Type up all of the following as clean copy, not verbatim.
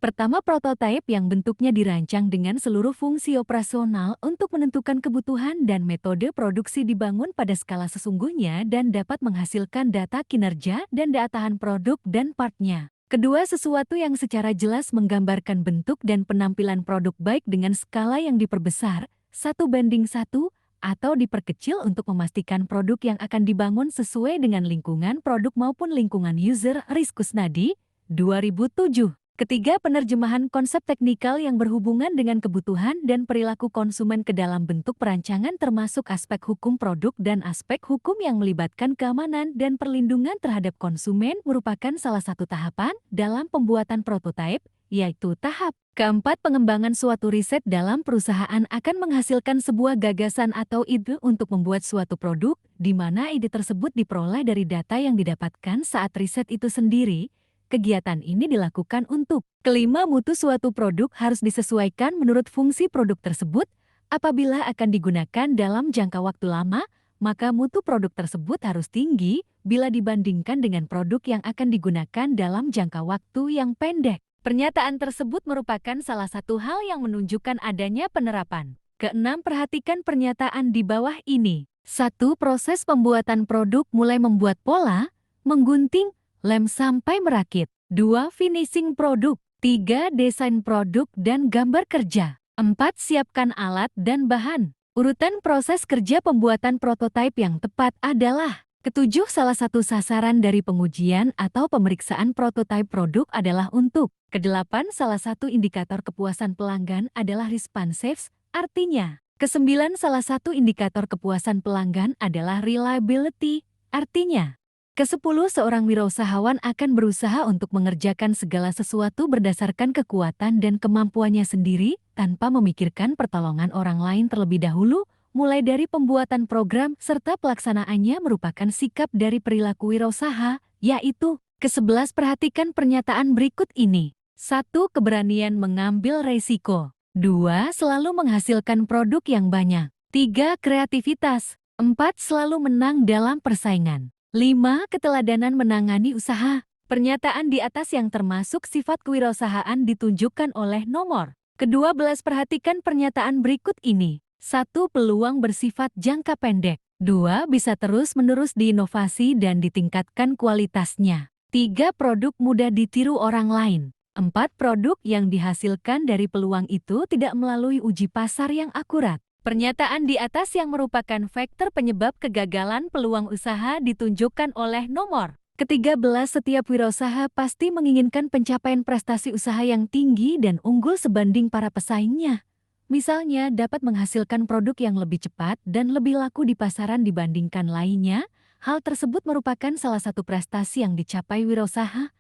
Pertama, prototipe yang bentuknya dirancang dengan seluruh fungsi operasional untuk menentukan kebutuhan dan metode produksi dibangun pada skala sesungguhnya dan dapat menghasilkan data kinerja dan daya tahan produk dan partnya. Kedua, sesuatu yang secara jelas menggambarkan bentuk dan penampilan produk baik dengan skala yang diperbesar, 1:1, atau diperkecil untuk memastikan produk yang akan dibangun sesuai dengan lingkungan produk maupun lingkungan user. Kusnadi, 2007. Ketiga, penerjemahan konsep teknikal yang berhubungan dengan kebutuhan dan perilaku konsumen ke dalam bentuk perancangan termasuk aspek hukum produk dan aspek hukum yang melibatkan keamanan dan perlindungan terhadap konsumen merupakan salah satu tahapan dalam pembuatan prototipe, yaitu tahap keempat. Pengembangan suatu riset dalam perusahaan akan menghasilkan sebuah gagasan atau ide untuk membuat suatu produk, di mana ide tersebut diperoleh dari data yang didapatkan saat riset itu sendiri. Kegiatan ini dilakukan untuk kelima, mutu suatu produk harus disesuaikan menurut fungsi produk tersebut. Apabila akan digunakan dalam jangka waktu lama, maka mutu produk tersebut harus tinggi bila dibandingkan dengan produk yang akan digunakan dalam jangka waktu yang pendek. Pernyataan tersebut merupakan salah satu hal yang menunjukkan adanya penerapan. Keenam, perhatikan pernyataan di bawah ini. 1. Proses pembuatan produk mulai membuat pola, menggunting, lem sampai merakit. 2. Finishing produk. 3. Desain produk dan gambar kerja. 4. Siapkan alat dan bahan. Urutan proses kerja pembuatan prototipe yang tepat adalah: ketujuh, salah satu sasaran dari pengujian atau pemeriksaan prototipe produk adalah untuk. Kedelapan, salah satu indikator kepuasan pelanggan adalah responsiveness, artinya. Kesembilan, salah satu indikator kepuasan pelanggan adalah reliability, artinya. Kesepuluh, seorang wirausahawan akan berusaha untuk mengerjakan segala sesuatu berdasarkan kekuatan dan kemampuannya sendiri tanpa memikirkan pertolongan orang lain terlebih dahulu, mulai dari pembuatan program serta pelaksanaannya merupakan sikap dari perilaku wirausaha, yaitu. Ke-11, perhatikan pernyataan berikut ini. 1. Keberanian mengambil resiko. 2. Selalu menghasilkan produk yang banyak. 3. Kreativitas. 4. Selalu menang dalam persaingan. 5. Keteladanan menangani usaha. Pernyataan di atas yang termasuk sifat kewirausahaan ditunjukkan oleh nomor ke-12. Perhatikan pernyataan berikut ini. 1. Peluang bersifat jangka pendek. 2. Bisa terus-menerus diinovasi dan ditingkatkan kualitasnya. 3. Produk mudah ditiru orang lain. 4. Produk yang dihasilkan dari peluang itu tidak melalui uji pasar yang akurat. Pernyataan di atas yang merupakan faktor penyebab kegagalan peluang usaha ditunjukkan oleh nomor ke-13. Setiap wirausaha pasti menginginkan pencapaian prestasi usaha yang tinggi dan unggul sebanding para pesaingnya. Misalnya, dapat menghasilkan produk yang lebih cepat dan lebih laku di pasaran dibandingkan lainnya. Hal tersebut merupakan salah satu prestasi yang dicapai wirausaha.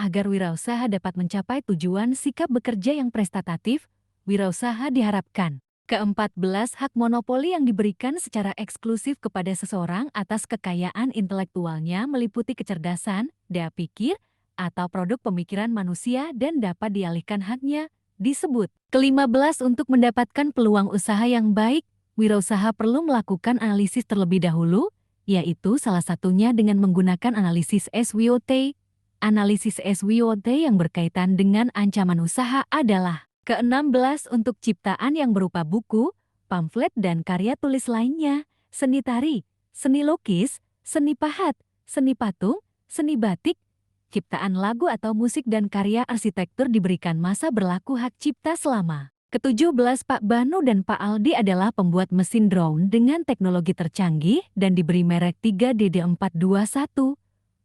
Agar wirausaha dapat mencapai tujuan sikap bekerja yang prestatif, wirausaha diharapkan. Ke-14. Hak monopoli yang diberikan secara eksklusif kepada seseorang atas kekayaan intelektualnya meliputi kecerdasan, daya pikir, atau produk pemikiran manusia dan dapat dialihkan haknya, disebut. Ke-15. Untuk mendapatkan peluang usaha yang baik, wirausaha perlu melakukan analisis terlebih dahulu, yaitu salah satunya dengan menggunakan analisis SWOT. Analisis SWOT yang berkaitan dengan ancaman usaha adalah: ke-16. Untuk ciptaan yang berupa buku, pamflet dan karya tulis lainnya, seni tari, seni lukis, seni pahat, seni patung, seni batik, ciptaan lagu atau musik dan karya arsitektur diberikan masa berlaku hak cipta selama. Ke-17. Pak Banu dan Pak Aldi adalah pembuat mesin drone dengan teknologi tercanggih dan diberi merek 3DD421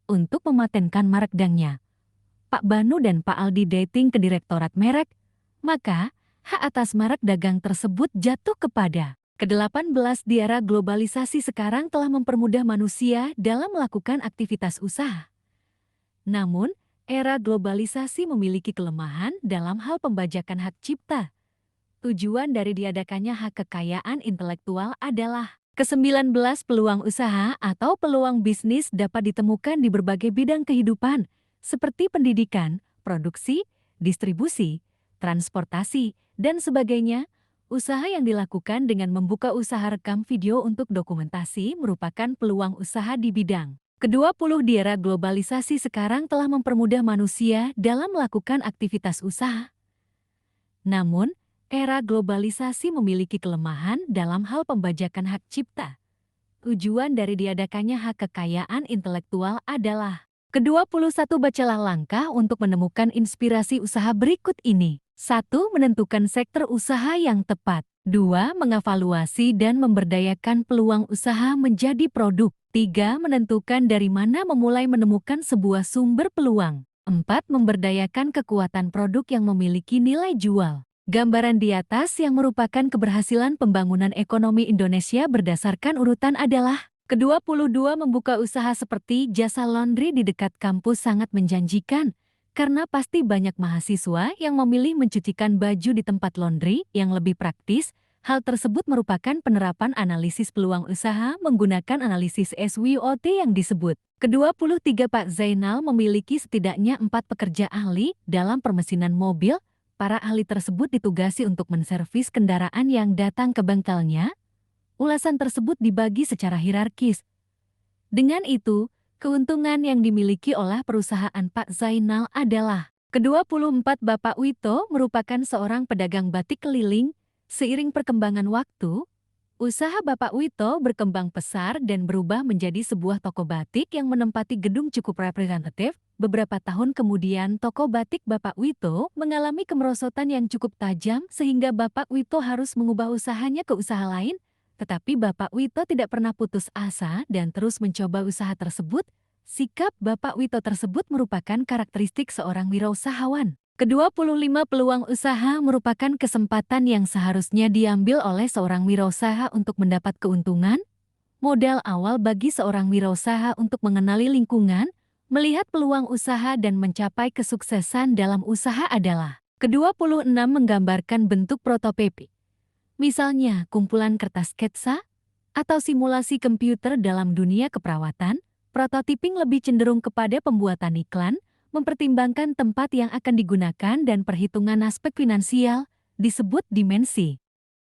untuk mematenkan merek dangnya. Pak Banu dan Pak Aldi dating ke direktorat merek, maka hak atas merek dagang tersebut jatuh kepada. Ke-18. Di era globalisasi sekarang telah mempermudah manusia dalam melakukan aktivitas usaha. Namun, era globalisasi memiliki kelemahan dalam hal pembajakan hak cipta. Tujuan dari diadakannya hak kekayaan intelektual adalah: ke-19. Peluang usaha atau peluang bisnis dapat ditemukan di berbagai bidang kehidupan, seperti pendidikan, produksi, distribusi, transportasi, dan sebagainya. Usaha yang dilakukan dengan membuka usaha rekam video untuk dokumentasi merupakan peluang usaha di bidang Ke-20 di era globalisasi sekarang telah mempermudah manusia dalam melakukan aktivitas usaha. Namun, era globalisasi memiliki kelemahan dalam hal pembajakan hak cipta. Tujuan dari diadakannya hak kekayaan intelektual adalah ke-21 bacalah langkah untuk menemukan inspirasi usaha berikut ini. 1. Menentukan sektor usaha yang tepat. 2. Mengevaluasi dan memberdayakan peluang usaha menjadi produk. 3. Menentukan dari mana memulai menemukan sebuah sumber peluang. 4. Memberdayakan kekuatan produk yang memiliki nilai jual. Gambaran di atas yang merupakan keberhasilan pembangunan ekonomi Indonesia berdasarkan urutan adalah ke-22 membuka usaha seperti jasa laundry di dekat kampus sangat menjanjikan karena pasti banyak mahasiswa yang memilih mencucikan baju di tempat laundry yang lebih praktis. Hal tersebut merupakan penerapan analisis peluang usaha menggunakan analisis SWOT yang disebut. Ke-23 Pak Zainal memiliki setidaknya 4 pekerja ahli dalam permesinan mobil. Para ahli tersebut ditugasi untuk menservis kendaraan yang datang ke bengkelnya. Ulasan tersebut dibagi secara hierarkis. Dengan itu, keuntungan yang dimiliki oleh perusahaan Pak Zainal adalah ke-24 Bapak Wito merupakan seorang pedagang batik keliling. Seiring perkembangan waktu, usaha Bapak Wito berkembang pesat dan berubah menjadi sebuah toko batik yang menempati gedung cukup representatif. Beberapa tahun kemudian, toko batik Bapak Wito mengalami kemerosotan yang cukup tajam sehingga Bapak Wito harus mengubah usahanya ke usaha lain. Tetapi Bapak Wito tidak pernah putus asa dan terus mencoba usaha tersebut. Sikap Bapak Wito tersebut merupakan karakteristik seorang wirausahawan. Ke-25 peluang usaha merupakan kesempatan yang seharusnya diambil oleh seorang wirausaha untuk mendapat keuntungan. Modal awal bagi seorang wirausaha untuk mengenali lingkungan, melihat peluang usaha dan mencapai kesuksesan dalam usaha adalah ke-26 menggambarkan bentuk prototipe. Misalnya kumpulan kertas sketsa atau simulasi komputer dalam dunia keperawatan, prototyping lebih cenderung kepada pembuatan iklan, mempertimbangkan tempat yang akan digunakan dan perhitungan aspek finansial, disebut dimensi.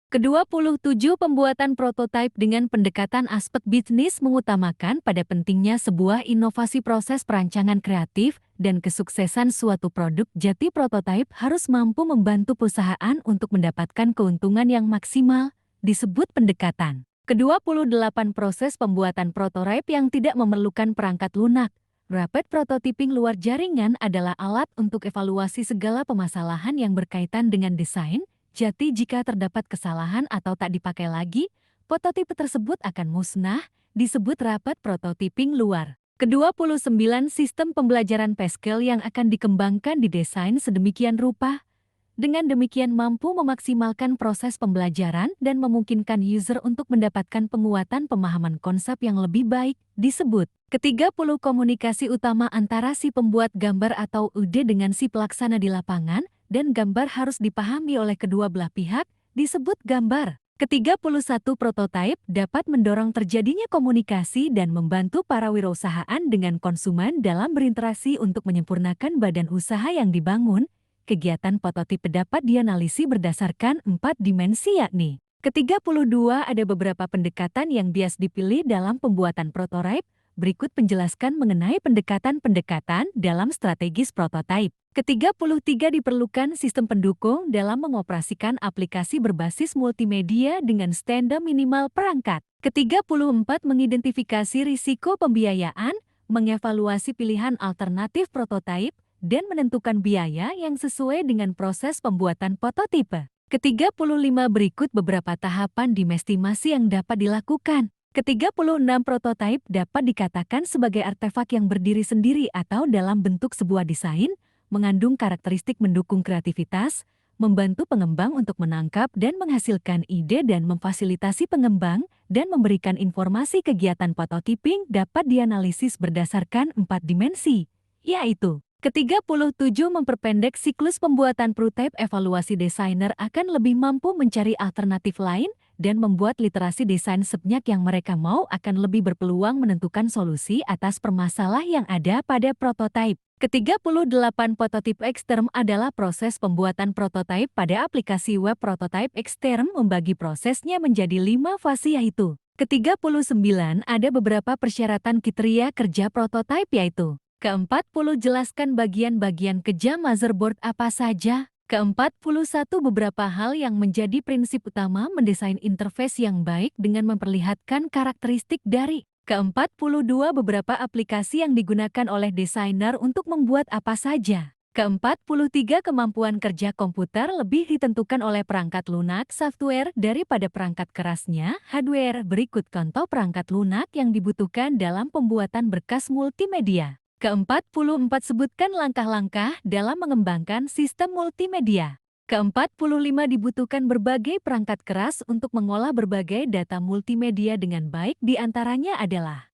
Ke-27 pembuatan prototipe dengan pendekatan aspek bisnis mengutamakan pada pentingnya sebuah inovasi proses perancangan kreatif dan kesuksesan suatu produk. Jati prototipe harus mampu membantu perusahaan untuk mendapatkan keuntungan yang maksimal, disebut pendekatan. Ke-28 proses pembuatan prototipe yang tidak memerlukan perangkat lunak. Rapid prototyping luar jaringan adalah alat untuk evaluasi segala permasalahan yang berkaitan dengan desain. Jadi jika terdapat kesalahan atau tak dipakai lagi, prototipe tersebut akan musnah, disebut rapid prototyping luar. Ke-29 sistem pembelajaran Pascal yang akan dikembangkan didesain sedemikian rupa. Dengan demikian mampu memaksimalkan proses pembelajaran dan memungkinkan user untuk mendapatkan penguatan pemahaman konsep yang lebih baik, disebut. Ke-30 komunikasi utama antara si pembuat gambar atau UD dengan si pelaksana di lapangan, dan gambar harus dipahami oleh kedua belah pihak, disebut gambar. Ke-31 prototipe dapat mendorong terjadinya komunikasi dan membantu para wirausahaan dengan konsumen dalam berinteraksi untuk menyempurnakan badan usaha yang dibangun. Kegiatan prototipe dapat dianalisis berdasarkan 4 dimensi yakni. Ke-32 ada beberapa pendekatan yang bias dipilih dalam pembuatan prototipe. Berikut penjelaskan mengenai pendekatan-pendekatan dalam strategis prototipe. Ke-33 diperlukan sistem pendukung dalam mengoperasikan aplikasi berbasis multimedia dengan standar minimal perangkat. Ke-34 mengidentifikasi risiko pembiayaan, mengevaluasi pilihan alternatif prototipe, dan menentukan biaya yang sesuai dengan proses pembuatan prototipe. Ke-35 berikut beberapa tahapan dimestimasi yang dapat dilakukan. Ke-36 prototipe dapat dikatakan sebagai artefak yang berdiri sendiri atau dalam bentuk sebuah desain, mengandung karakteristik mendukung kreativitas, membantu pengembang untuk menangkap dan menghasilkan ide dan memfasilitasi pengembang, dan memberikan informasi kegiatan prototyping dapat dianalisis berdasarkan 4 dimensi, yaitu Ke-37 memperpendek siklus pembuatan prototipe. Evaluasi desainer akan lebih mampu mencari alternatif lain dan membuat literasi desain sebanyak yang mereka mau akan lebih berpeluang menentukan solusi atas permasalahan yang ada pada prototipe. Ke-38 prototipe ekstern adalah proses pembuatan prototipe pada aplikasi web. Prototipe ekstern membagi prosesnya menjadi 5 fase yaitu Ke-39 ada beberapa persyaratan kriteria kerja prototipe yaitu ke-40 jelaskan bagian-bagian kerja motherboard apa saja. Ke-41 beberapa hal yang menjadi prinsip utama mendesain interface yang baik dengan memperlihatkan karakteristik dari ke-42 beberapa aplikasi yang digunakan oleh desainer untuk membuat apa saja. Ke-43 kemampuan kerja komputer lebih ditentukan oleh perangkat lunak software daripada perangkat kerasnya hardware. Berikut contoh perangkat lunak yang dibutuhkan dalam pembuatan berkas multimedia. Ke-44 sebutkan langkah-langkah dalam mengembangkan sistem multimedia. Ke-45 dibutuhkan berbagai perangkat keras untuk mengolah berbagai data multimedia dengan baik, di antaranya adalah